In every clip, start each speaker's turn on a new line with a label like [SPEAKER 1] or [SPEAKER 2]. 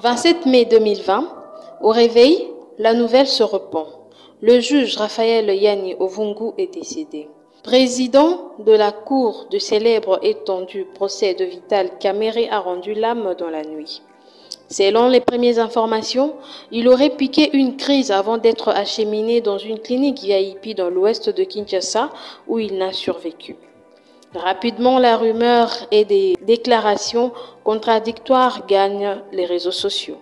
[SPEAKER 1] 27 mai 2020, au réveil, la nouvelle se répand. Le juge Raphaël Yanni Ovungu est décédé. Président de la cour du célèbre étendu procès de Vital Kamerhe a rendu l'âme dans la nuit. Selon les premières informations, il aurait piqué une crise avant d'être acheminé dans une clinique VIP dans l'ouest de Kinshasa où il n'a survécu. Rapidement, la rumeur et des déclarations contradictoires gagnent les réseaux sociaux.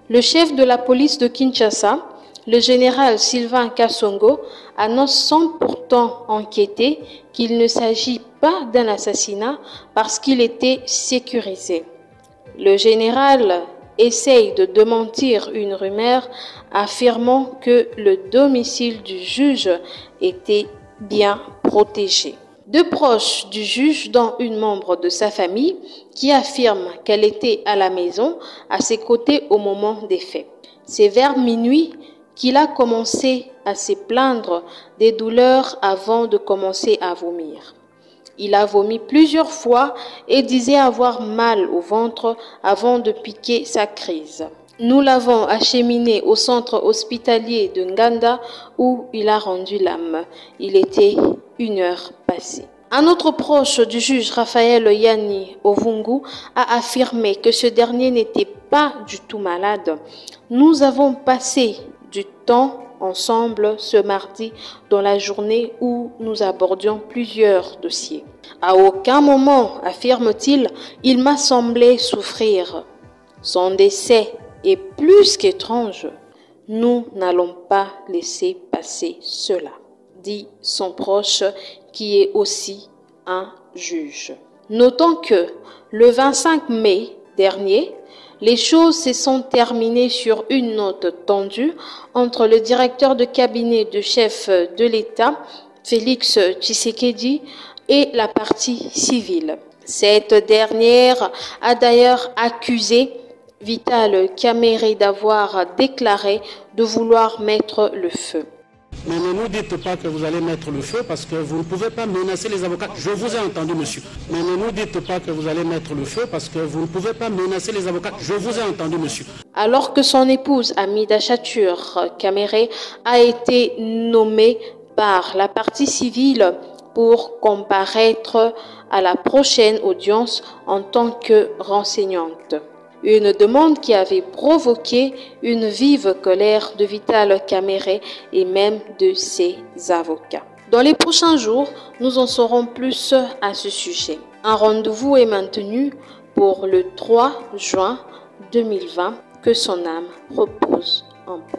[SPEAKER 1] Le chef de la police de Kinshasa, le général Sylvain Kassongo, annonce sans pourtant enquêter qu'il ne s'agit pas d'un assassinat parce qu'il était sécurisé. Le général essaye de démentir une rumeur affirmant que le domicile du juge était bien protégé. Deux proches du juge, dont une membre de sa famille, qui affirme qu'elle était à la maison à ses côtés au moment des faits. C'est vers minuit qu'il a commencé à se plaindre des douleurs avant de commencer à vomir. Il a vomi plusieurs fois et disait avoir mal au ventre avant de piquer sa crise. Nous l'avons acheminé au centre hospitalier de Nganda où il a rendu l'âme. Il était 1 heure passée. Un autre proche du juge Raphaël Yanni Ovungu a affirmé que ce dernier n'était pas du tout malade. Nous avons passé du temps ensemble ce mardi dans la journée où nous abordions plusieurs dossiers. À aucun moment, affirme-t-il, il m'a semblé souffrir. Son décès est plus qu'étrange. Nous n'allons pas laisser passer cela, dit son proche qui est aussi un juge. Notons que le 25 mai dernier, les choses se sont terminées sur une note tendue entre le directeur de cabinet du chef de l'État, Félix Tshisekedi, et la partie civile. Cette dernière a d'ailleurs accusé Vital Kamerhe d'avoir déclaré de vouloir mettre le feu.
[SPEAKER 2] Mais ne nous dites pas que vous allez mettre le feu parce que vous ne pouvez pas menacer les avocats. Je vous ai entendu, monsieur. Mais ne nous dites pas que vous allez mettre le feu parce que vous ne pouvez pas menacer les avocats. Je vous ai entendu, monsieur.
[SPEAKER 1] Alors que son épouse, Amida Chatur Kamerhe, a été nommée par la partie civile pour comparaître à la prochaine audience en tant que renseignante. Une demande qui avait provoqué une vive colère de Vital Kamerhe et même de ses avocats. Dans les prochains jours, nous en saurons plus à ce sujet. Un rendez-vous est maintenu pour le 3 juin 2020. Que son âme repose en paix.